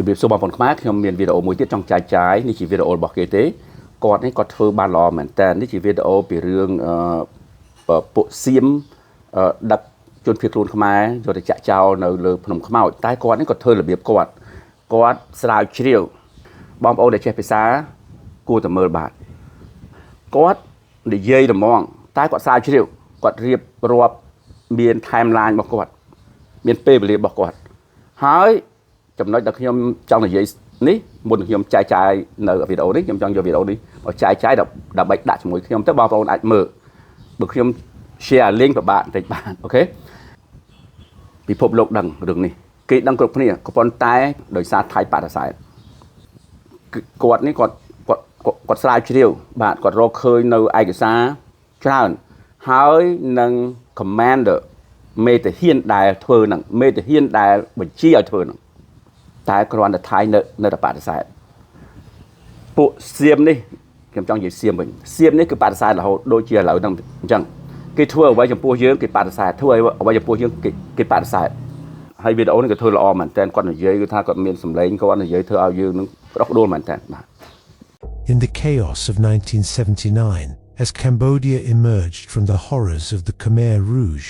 ពីពីសូមបងប្អូនខ្មែរខ្ញុំមានវីដេអូមួយទៀតចង់ចែកចាយនេះជាវីដេអូរបស់គេទេគាត់នេះគាត់ធ្វើបានល្អមែនតើនេះជាវីដេអូពីរឿងពួកសៀមដឹកជនភៀសខ្លួនខ្មែរយកទៅចាក់ចោលនៅលើភ្នំខ្មោចតែគាត់នេះគាត់ធ្វើរបៀបគាត់ស្រាវជ្រាវបងប្អូនដែលចេះភាសាគួរតែមើលបាទគាត់និយាយត្មងតែគាត់ស្រាវជ្រាវគាត់រៀបរាប់មាន timeline របស់គាត់មានពេលវេលារបស់គាត់ហើយចំណុចដែលខ្ញុំចង់និយាយនេះមុនខ្ញុំចែកចាយនៅវីដេអូនេះខ្ញុំចង់យកវីដេអូនេះមកចែកចាយដើម្បីដាក់ជាមួយខ្ញុំទៅបងប្អូនអាចមើលបើខ្ញុំ share link ពិបាកបន្តិចបានអូខេពិភពលោកដឹងរឿងនេះគេដឹងគ្រប់គ្នាក៏ប៉ុន្តែដោយសារថៃបដិសេធគាត់នេះគាត់ស្រាវជ្រាវបាទគាត់រកឃើញនៅឯកសារច្រើនហើយនឹង commander មេតាហានដែលធ្វើហ្នឹងមេតាហានដែលបញ្ជាឲ្យធ្វើហ្នឹងតែគ្រាន់តែថៃនៅតែបដិសេធពួកសៀមនេះខ្ញុំចង់និយាយសៀមវិញសៀមនេះគឺបដិសេធរហូតដូចជាឥឡូវហ្នឹងអញ្ចឹងគេធ្វើអ្វីចំពោះយើងគេបដិសេធធ្វើអ្វីចំពោះយើងគេបដិសេធហើយវីដេអូនេះក៏ធ្វើល្អមែនតើគាត់និយាយគឺថាគាត់មានសម្លេងគាត់និយាយធ្វើឲ្យយើងនឹងប្រោះដួលមែនតើបាទ In the chaos of 1979, as Cambodia emerged from the horrors of the Khmer Rouge,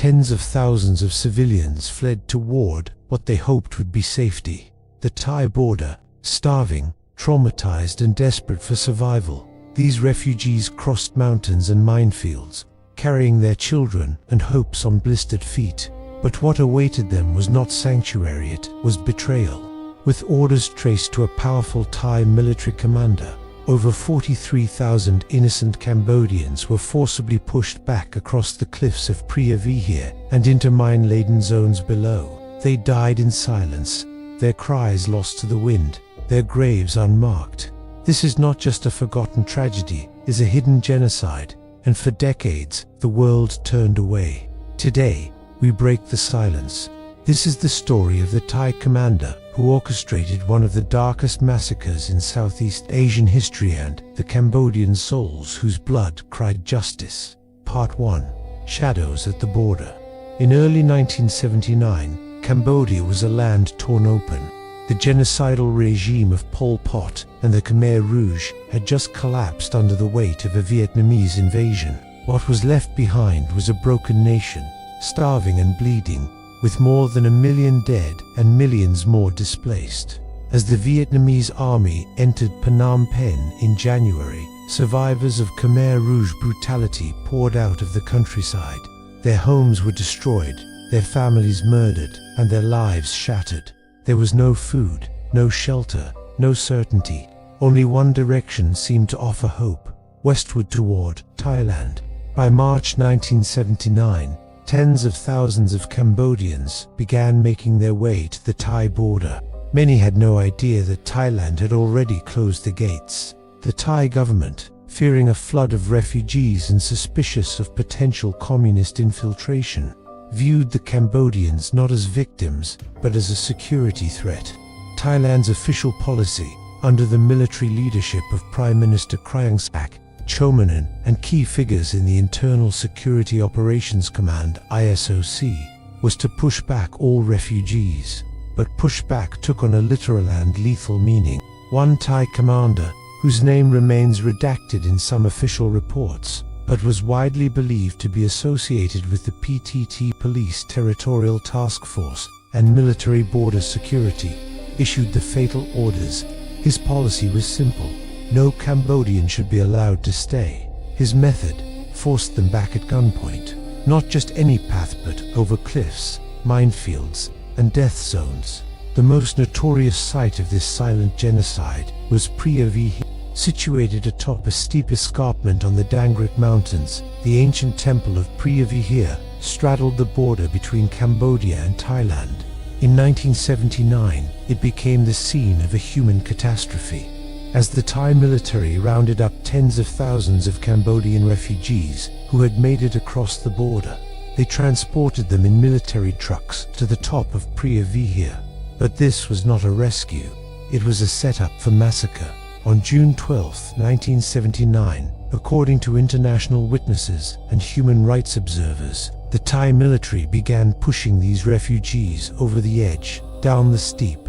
tens of thousands of civilians fled toward what they hoped would be safety, the Thai border. Starving, traumatized and desperate for survival, these refugees crossed mountains and minefields, carrying their children and hopes on blistered feet. But what awaited them was not sanctuary, it was betrayal. With orders traced to a powerful Thai military commander, over 43,000 innocent Cambodians were forcibly pushed back across the cliffs of Preah Vihear and into mine-laden zones below. They died in silence, their cries lost to the wind, their graves unmarked. This is not just a forgotten tragedy, it is a hidden genocide, and for decades the world turned away. Today, we break the silence. This is the story of the Thai commander who orchestrated one of the darkest massacres in Southeast Asian history and the Cambodian souls whose blood cried justice. Part 1. Shadows at the Border. In early 1979, Cambodia was a land torn open. The genocidal regime of Pol Pot and the Khmer Rouge had just collapsed under the weight of a Vietnamese invasion. What was left behind was a broken nation, starving and bleeding, with more than 1 million dead and millions more displaced. As the Vietnamese army entered Phnom Penh in January, survivors of Khmer Rouge brutality poured out of the countryside. Their homes were destroyed, their families murdered, and their lives shattered. There was no food, no shelter, no certainty. Only one direction seemed to offer hope, westward toward Thailand. By March 1979, tens of thousands of Cambodians began making their way to the Thai border. Many had no idea that Thailand had already closed the gates. The Thai government, fearing a flood of refugees and suspicious of potential communist infiltration, viewed the Cambodians not as victims but as a security threat. Thailand's official policy, under the military leadership of Prime Minister Kriengsak, Chomanan and key figures in the Internal Security Operations Command ISOC, was to push back all refugees. But pushback took on a literal and lethal meaning. One Thai commander, whose name remains redacted in some official reports, but was widely believed to be associated with the PTT Police Territorial Task Force and Military Border Security, issued the fatal orders. His policy was simple. No Cambodian should be allowed to stay. His method forced them back at gunpoint. Not just any path but over cliffs, minefields, and death zones. The most notorious site of this silent genocide was Preah Vihear. Situated atop a steep escarpment on the Dangrit Mountains, the ancient temple of Preah Vihear straddled the border between Cambodia and Thailand. In 1979, it became the scene of a human catastrophe. As the Thai military rounded up tens of thousands of Cambodian refugees who had made it across the border, they transported them in military trucks to the top of Preah Vihear. But this was not a rescue. It was a setup for massacre. On June 12, 1979, according to international witnesses and human rights observers, the Thai military began pushing these refugees over the edge, down the steep,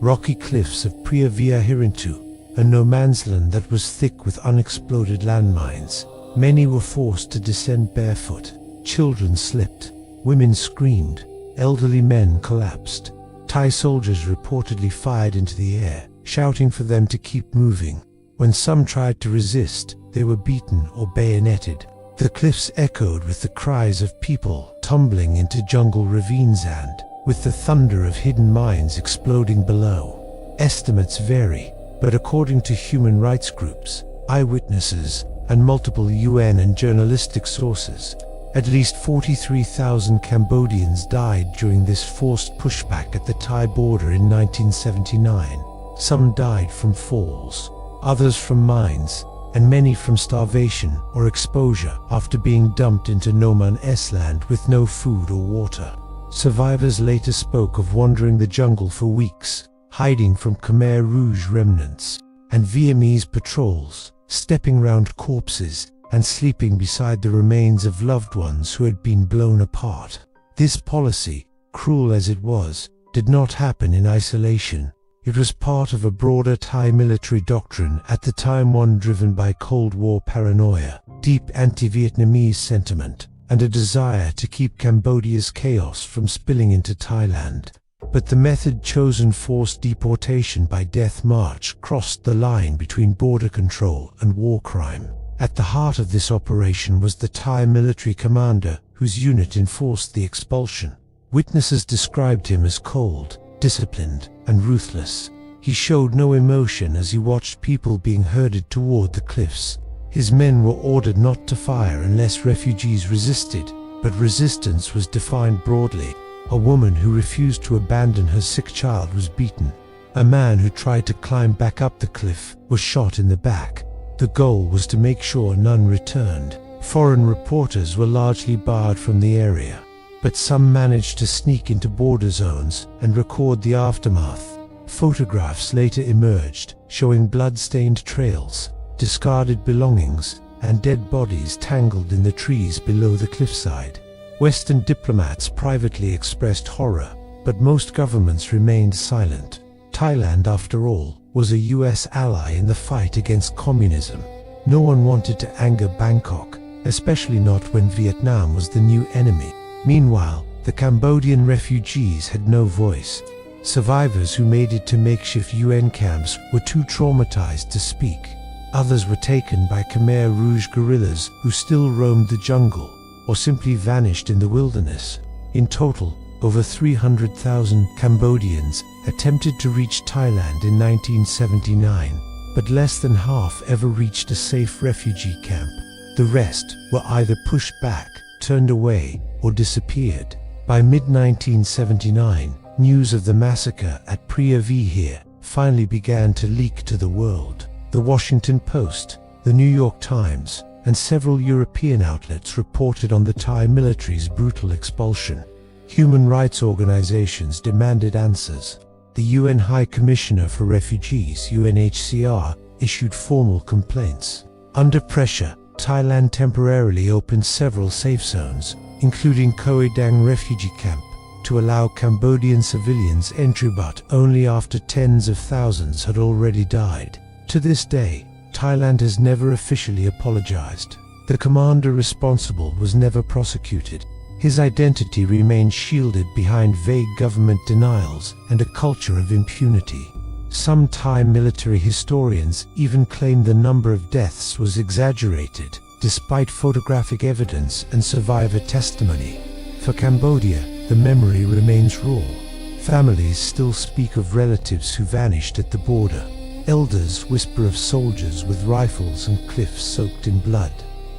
rocky cliffs of Preah Vihear, a no-man's land that was thick with unexploded landmines. Many were forced to descend barefoot. Children slipped. Women screamed. Elderly men collapsed. Thai soldiers reportedly fired into the air, shouting for them to keep moving. When some tried to resist, they were beaten or bayoneted. The cliffs echoed with the cries of people tumbling into jungle ravines and with the thunder of hidden mines exploding below. Estimates vary, but according to human rights groups, eyewitnesses, and multiple UN and journalistic sources, at least 43,000 Cambodians died during this forced pushback at the Thai border in 1979. Some died from falls, others from mines, and many from starvation or exposure after being dumped into no man's land with no food or water. Survivors later spoke of wandering the jungle for weeks, hiding from Khmer Rouge remnants and Vietnamese patrols, stepping round corpses and sleeping beside the remains of loved ones who had been blown apart. This policy, cruel as it was, did not happen in isolation. It was part of a broader Thai military doctrine at the time, one driven by Cold War paranoia, deep anti-Vietnamese sentiment, and a desire to keep Cambodia's chaos from spilling into Thailand. But the method chosen, forced deportation by death march, crossed the line between border control and war crime. At the heart of this operation was the Thai military commander whose unit enforced the expulsion. Witnesses described him as cold, disciplined, and ruthless. He showed no emotion as he watched people being herded toward the cliffs. His men were ordered not to fire unless refugees resisted, but resistance was defined broadly. A woman who refused to abandon her sick child was beaten. A man who tried to climb back up the cliff was shot in the back. The goal was to make sure none returned. Foreign reporters were largely barred from the area, but some managed to sneak into border zones and record the aftermath. Photographs later emerged, showing blood-stained trails, discarded belongings, and dead bodies tangled in the trees below the cliffside. Western diplomats privately expressed horror, but most governments remained silent. Thailand, after all, was a US ally in the fight against communism. No one wanted to anger Bangkok, especially not when Vietnam was the new enemy. Meanwhile, the Cambodian refugees had no voice. Survivors who made it to makeshift UN camps were too traumatized to speak. Others were taken by Khmer Rouge guerrillas who still roamed the jungle, or simply vanished in the wilderness. In total, over 300,000 Cambodians attempted to reach Thailand in 1979, but less than half ever reached a safe refugee camp. The rest were either pushed back, turned away, or disappeared. By mid-1979, news of the massacre at Preah Vihear finally began to leak to the world. The Washington Post, the New York Times, and several European outlets reported on the Thai military's brutal expulsion. Human rights organizations demanded answers. The UN High Commissioner for Refugees, UNHCR, issued formal complaints. Under pressure, Thailand temporarily opened several safe zones, including Khoi Dang refugee camp, to allow Cambodian civilians entry, but only after tens of thousands had already died. To this day, Thailand has never officially apologized. The commander responsible was never prosecuted. His identity remained shielded behind vague government denials and a culture of impunity. Some Thai military historians even claim the number of deaths was exaggerated, despite photographic evidence and survivor testimony. For Cambodia, the memory remains raw. Families still speak of relatives who vanished at the border. Elders whisper of soldiers with rifles and cliffs soaked in blood.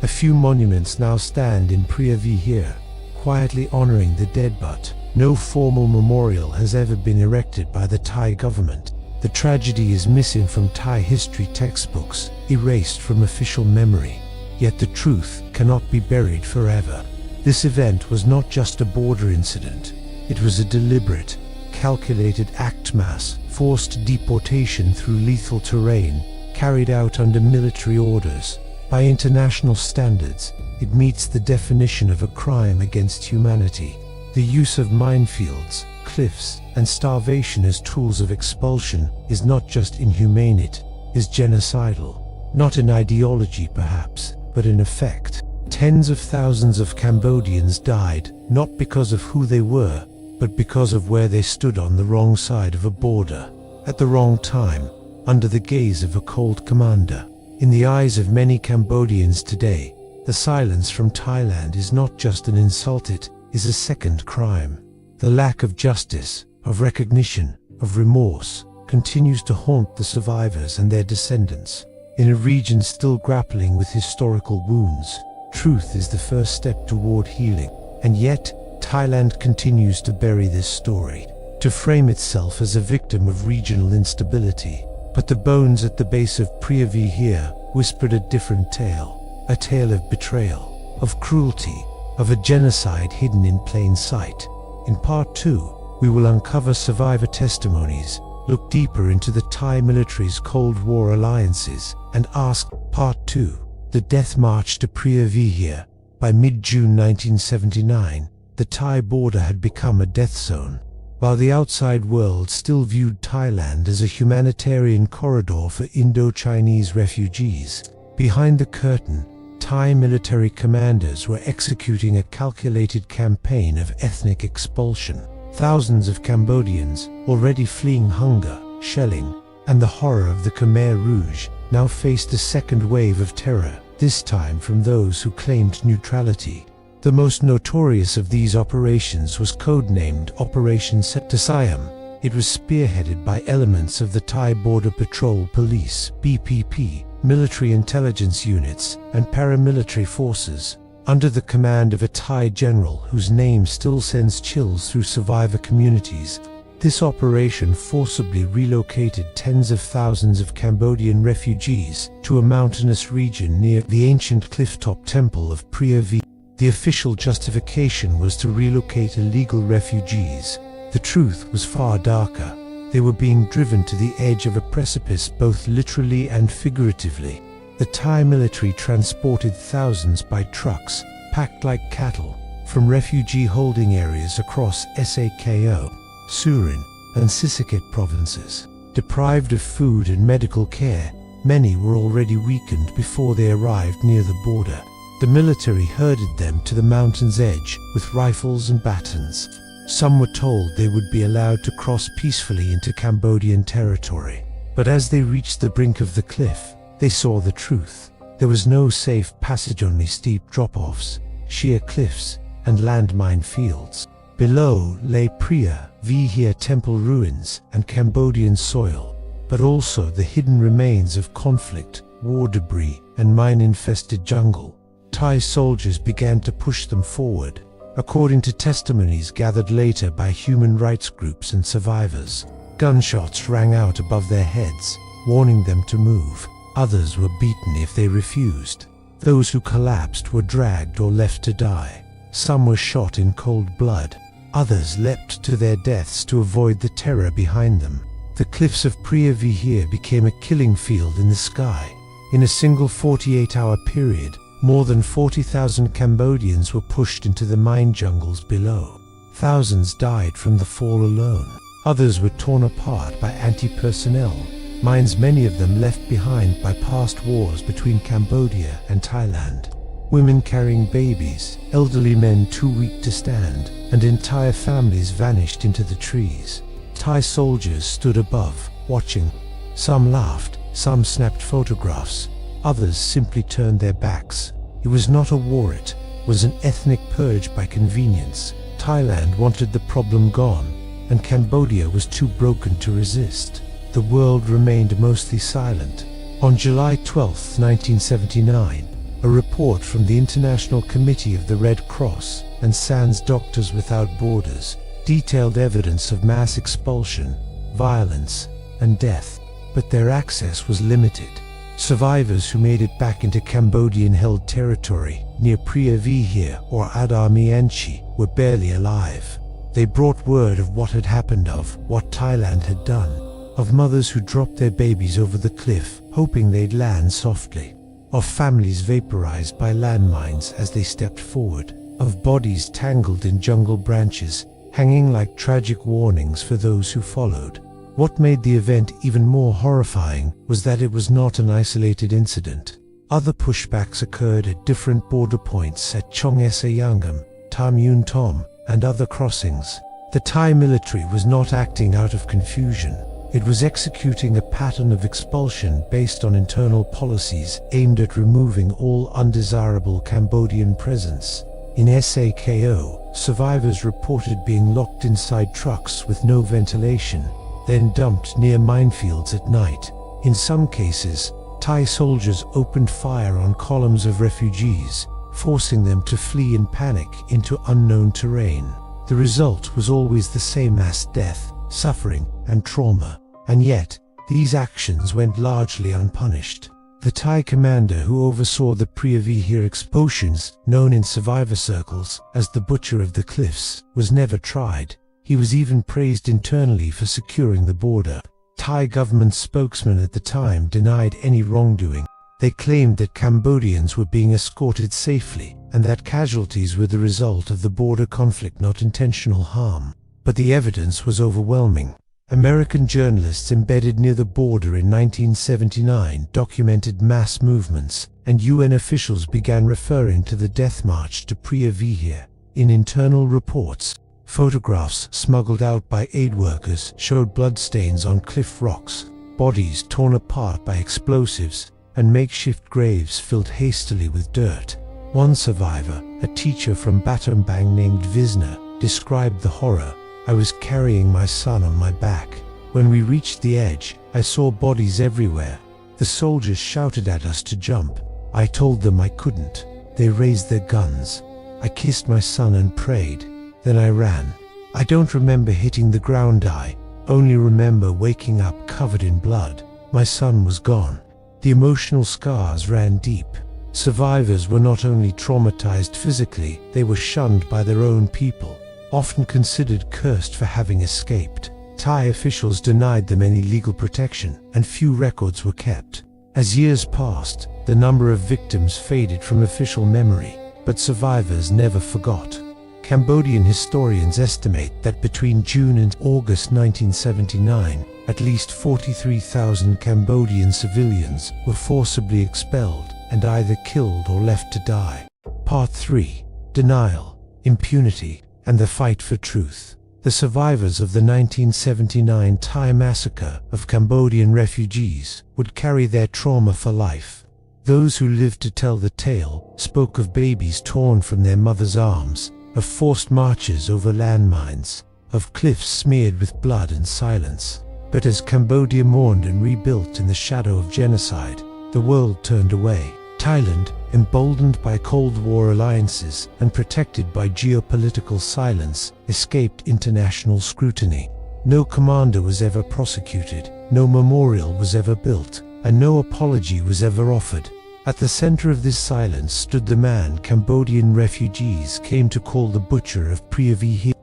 A few monuments now stand in Preah Vihear, quietly honoring the dead, but no formal memorial has ever been erected by the Thai government. The tragedy is missing from Thai history textbooks, erased from official memory. Yet the truth cannot be buried forever. This event was not just a border incident. It was a deliberate, calculated act, mass, forced deportation through lethal terrain, carried out under military orders. By international standards, it meets the definition of a crime against humanity. The use of minefields, cliffs and starvation as tools of expulsion is not just inhumane, it is genocidal. Not in ideology perhaps, but in effect. Tens of thousands of Cambodians died, not because of who they were, but because of where they stood on the wrong side of a border, at the wrong time, under the gaze of a cold commander. In the eyes of many Cambodians today, the silence from Thailand is not just an insult, it is a second crime. The lack of justice, of recognition, of remorse, continues to haunt the survivors and their descendants. In a region still grappling with historical wounds, truth is the first step toward healing. And yet, Thailand continues to bury this story, to frame itself as a victim of regional instability. But the bones at the base of Preah Vihear whispered a different tale, a tale of betrayal, of cruelty, of a genocide hidden in plain sight. In Part 2, we will uncover survivor testimonies, look deeper into the Thai military's Cold War alliances, and ask, Part 2, the death march to Preah Vihear. By mid-June 1979, the Thai border had become a death zone. While the outside world still viewed Thailand as a humanitarian corridor for Indo-Chinese refugees, behind the curtain, Thai military commanders were executing a calculated campaign of ethnic expulsion. Thousands of Cambodians, already fleeing hunger, shelling, and the horror of the Khmer Rouge, now faced a second wave of terror, this time from those who claimed neutrality. The most notorious of these operations was codenamed Operation Setasayam. It was spearheaded by elements of the Thai Border Patrol Police (BPP), military intelligence units, and paramilitary forces, under the command of a Thai general whose name still sends chills through survivor communities. This operation forcibly relocated tens of thousands of Cambodian refugees to a mountainous region near the ancient clifftop temple of Preah Vihear. The official justification was to relocate illegal refugees. The truth was far darker. They were being driven to the edge of a precipice both literally and figuratively. The Thai military transported thousands by trucks, packed like cattle, from refugee holding areas across Sakho, Surin, and Sisaket provinces. Deprived of food and medical care, many were already weakened before they arrived near the border. The military herded them to the mountain's edge with rifles and batons. Some were told they would be allowed to cross peacefully into Cambodian territory. But as they reached the brink of the cliff, they saw the truth. There was no safe passage, only steep drop-offs, sheer cliffs, and landmine fields. Below lay Preah Vihear temple ruins and Cambodian soil, but also the hidden remains of conflict, war debris, and mine-infested jungle. Thai soldiers began to push them forward. According to testimonies gathered later by human rights groups and survivors, gunshots rang out above their heads, warning them to move. Others were beaten if they refused. Those who collapsed were dragged or left to die. Some were shot in cold blood. Others leapt to their deaths to avoid the terror behind them. The cliffs of Preah Vihear became a killing field in the sky. In a single 48-hour period, more than 40,000 Cambodians were pushed into the mine jungles below. Thousands died from the fall alone. Others were torn apart by anti-personnel, mines many of them left behind by past wars between Cambodia and Thailand. Women carrying babies, elderly men too weak to stand, and entire families vanished into the trees. Thai soldiers stood above, watching. Some laughed, some snapped photographs. Others simply turned their backs. It was not a war, it was an ethnic purge by convenience. Thailand wanted the problem gone, and Cambodia was too broken to resist. The world remained mostly silent. On July 12, 1979, a report from the International Committee of the Red Cross and Sans Doctors Without Borders detailed evidence of mass expulsion, violence, and death, but their access was limited. Survivors who made it back into Cambodian-held territory near Preah Vihear or Adami Anchi were barely alive. They brought word of what had happened, of what Thailand had done, of mothers who dropped their babies over the cliff, hoping they'd land softly, of families vaporized by landmines as they stepped forward, of bodies tangled in jungle branches, hanging like tragic warnings for those who followed. What made the event even more horrifying was that it was not an isolated incident. Other pushbacks occurred at different border points at Chong Sa Yangam, Tam Yun Tom, and other crossings. The Thai military was not acting out of confusion. It was executing a pattern of expulsion based on internal policies aimed at removing all undesirable Cambodian presence. In SAKO, survivors reported being locked inside trucks with no ventilation, then dumped near minefields at night. In some cases, Thai soldiers opened fire on columns of refugees, forcing them to flee in panic into unknown terrain. The result was always the same: mass death, suffering, and trauma. And yet, these actions went largely unpunished. The Thai commander who oversaw the Preah Vihear expulsions, known in survivor circles as the Butcher of the Cliffs, was never tried. He was even praised internally for securing the border. Thai government spokesmen at the time denied any wrongdoing. They claimed that Cambodians were being escorted safely, and that casualties were the result of the border conflict, not intentional harm. But the evidence was overwhelming. American journalists embedded near the border in 1979 documented mass movements, and UN officials began referring to the death march to Preah Vihear. In internal reports, photographs smuggled out by aid workers showed bloodstains on cliff rocks, bodies torn apart by explosives, and makeshift graves filled hastily with dirt. One survivor, a teacher from Battambang named Visna, described the horror. "I was carrying my son on my back. When we reached the edge, I saw bodies everywhere. The soldiers shouted at us to jump. I told them I couldn't. They raised their guns. I kissed my son and prayed. Then I ran. I don't remember hitting the ground. I only remember waking up covered in blood. My son was gone." The emotional scars ran deep. Survivors were not only traumatized physically, they were shunned by their own people, often considered cursed for having escaped. Thai officials denied them any legal protection, and few records were kept. As years passed, the number of victims faded from official memory, but survivors never forgot. Cambodian historians estimate that between June and August 1979, at least 43,000 Cambodian civilians were forcibly expelled and either killed or left to die. Part 3. Denial, Impunity, and the Fight for Truth. The survivors of the 1979 Thai massacre of Cambodian refugees would carry their trauma for life. Those who lived to tell the tale spoke of babies torn from their mothers' arms, of forced marches over landmines, of cliffs smeared with blood and silence. But as Cambodia mourned and rebuilt in the shadow of genocide, the world turned away. Thailand, emboldened by Cold War alliances and protected by geopolitical silence, escaped international scrutiny. No commander was ever prosecuted, no memorial was ever built, and no apology was ever offered. At the center of this silence stood the man Cambodian refugees came to call the Butcher of Preah Vihear,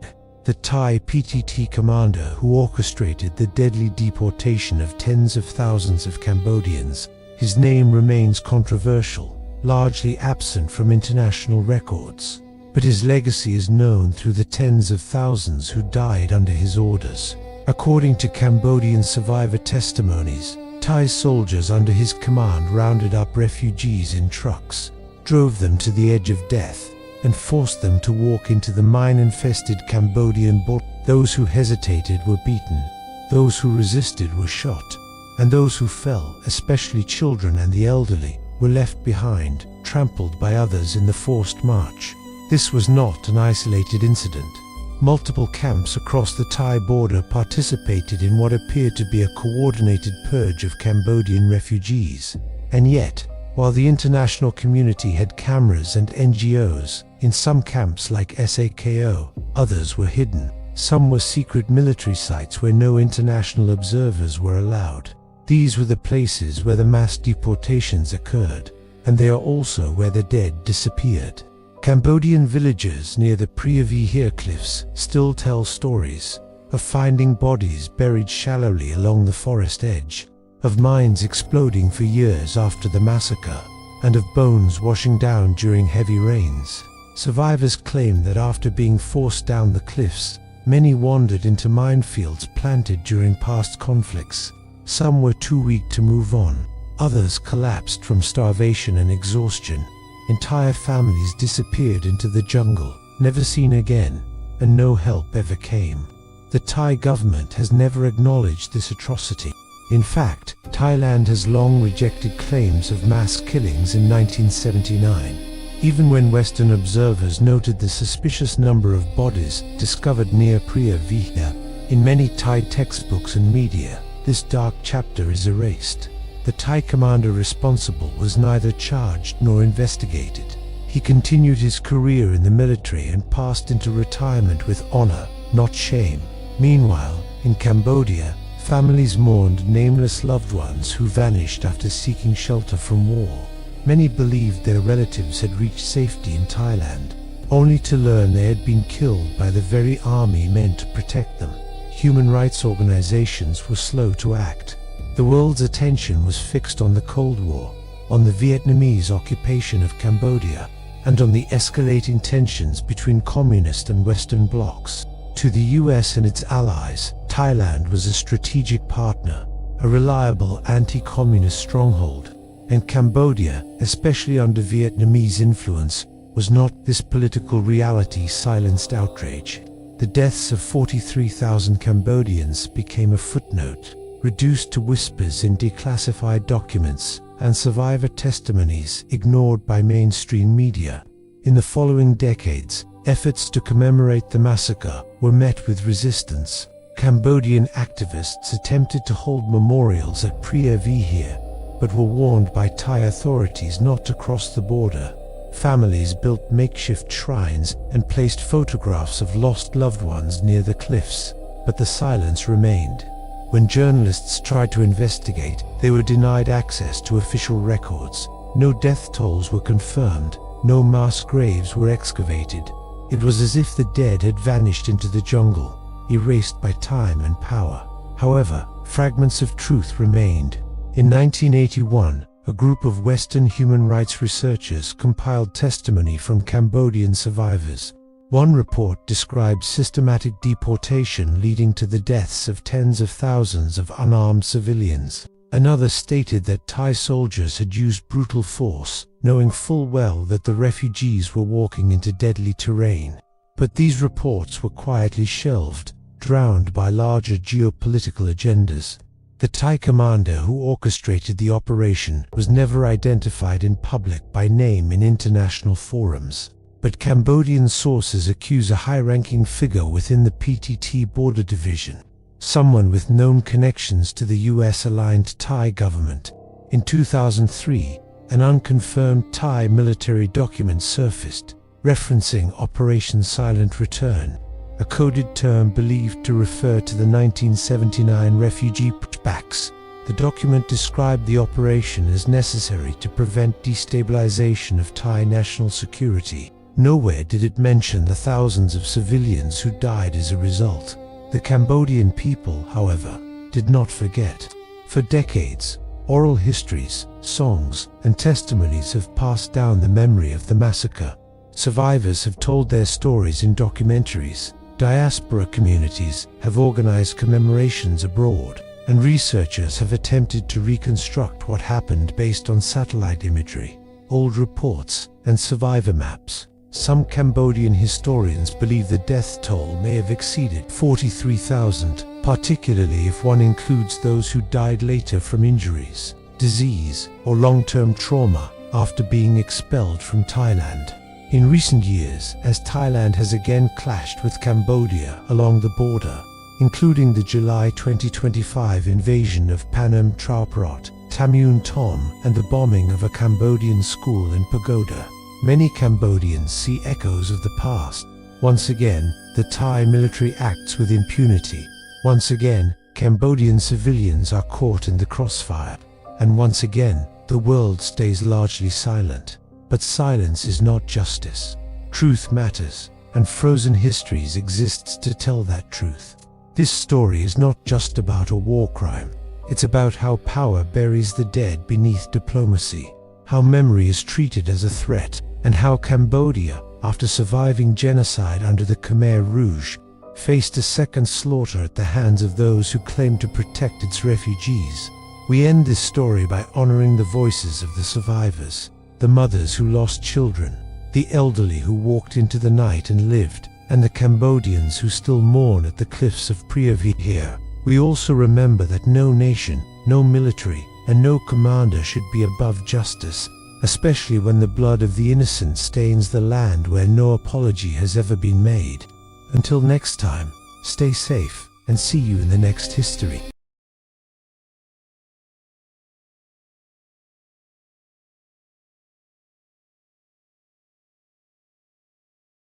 the Thai PTT commander who orchestrated the deadly deportation of tens of thousands of Cambodians. His name remains controversial, largely absent from international records, but his legacy is known through the tens of thousands who died under his orders. According to Cambodian survivor testimonies, Thai soldiers under his command rounded up refugees in trucks, drove them to the edge of death, and forced them to walk into the mine-infested Cambodian border. Those who hesitated were beaten, those who resisted were shot, and those who fell, especially children and the elderly, were left behind, trampled by others in the forced march. This was not an isolated incident. Multiple camps across the Thai border participated in what appeared to be a coordinated purge of Cambodian refugees. And yet, while the international community had cameras and NGOs, in some camps like SAKO, others were hidden. Some were secret military sites where no international observers were allowed. These were the places where the mass deportations occurred, and they are also where the dead disappeared. Cambodian villagers near the Preah Vihear cliffs still tell stories of finding bodies buried shallowly along the forest edge, of mines exploding for years after the massacre, and of bones washing down during heavy rains. Survivors claim that after being forced down the cliffs, Many wandered into minefields planted during past conflicts. Some were too weak to move on. Others collapsed from starvation and exhaustion. Entire families disappeared into the jungle, never seen again, and no help ever came. The Thai government has never acknowledged this atrocity. In fact, Thailand has long rejected claims of mass killings in 1979. Even when Western observers noted the suspicious number of bodies discovered near Preah Vihear, in many Thai textbooks and media, this dark chapter is erased. The Thai commander responsible was neither charged nor investigated. He continued his career in the military and passed into retirement with honor, not shame. Meanwhile, in Cambodia, families mourned nameless loved ones who vanished after seeking shelter from war. Many believed their relatives had reached safety in Thailand, only to learn they had been killed by the very army meant to protect them. Human rights organizations were slow to act. The world's attention was fixed on the Cold War, on the Vietnamese occupation of Cambodia, and on the escalating tensions between communist and Western blocs. To the US and its allies, Thailand was a strategic partner, a reliable anti-communist stronghold, and Cambodia, especially under Vietnamese influence, was not. This political reality silenced outrage. The deaths of 43,000 Cambodians became a footnote, reduced to whispers in declassified documents, and survivor testimonies ignored by mainstream media. In the following decades, efforts to commemorate the massacre were met with resistance. Cambodian activists attempted to hold memorials at Preah Vihear, but were warned by Thai authorities not to cross the border. Families built makeshift shrines and placed photographs of lost loved ones near the cliffs, but the silence remained. When journalists tried to investigate, they were denied access to official records. No death tolls were confirmed, no mass graves were excavated. It was as if the dead had vanished into the jungle, erased by time and power. However, fragments of truth remained. In 1981, a group of Western human rights researchers compiled testimony from Cambodian survivors. One report described systematic deportation leading to the deaths of tens of thousands of unarmed civilians. Another stated that Thai soldiers had used brutal force, knowing full well that the refugees were walking into deadly terrain. But these reports were quietly shelved, drowned by larger geopolitical agendas. The Thai commander who orchestrated the operation was never identified in public by name in international forums. But Cambodian sources accuse a high-ranking figure within the PTT border division, someone with known connections to the US-aligned Thai government. In 2003, an unconfirmed Thai military document surfaced, referencing Operation Silent Return, a coded term believed to refer to the 1979 refugee pushbacks. The document described the operation as necessary to prevent destabilization of Thai national security. Nowhere did it mention the thousands of civilians who died as a result. The Cambodian people, however, did not forget. For decades, oral histories, songs, and testimonies have passed down the memory of the massacre. Survivors have told their stories in documentaries. Diaspora communities have organized commemorations abroad, and researchers have attempted to reconstruct what happened based on satellite imagery, old reports, and survivor maps. Some Cambodian historians believe the death toll may have exceeded 43,000, particularly if one includes those who died later from injuries, disease, or long-term trauma after being expelled from Thailand. In recent years, as Thailand has again clashed with Cambodia along the border, including the July 2025 invasion of Panem Trauprot, Tamun Tom, and the bombing of a Cambodian school in Pagoda, many Cambodians see echoes of the past. Once again, the Thai military acts with impunity. Once again, Cambodian civilians are caught in the crossfire. And once again, the world stays largely silent. But silence is not justice. Truth matters, and Frozen Histories exists to tell that truth. This story is not just about a war crime. It's about how power buries the dead beneath diplomacy, how memory is treated as a threat, and how Cambodia, after surviving genocide under the Khmer Rouge, faced a second slaughter at the hands of those who claimed to protect its refugees. We end this story by honoring the voices of the survivors, the mothers who lost children, the elderly who walked into the night and lived, and the Cambodians who still mourn at the cliffs of Preah Vihear. We also remember that no nation, no military, and no commander should be above justice, especially when the blood of the innocent stains the land where no apology has ever been made. Until next time, stay safe and see you in the next history.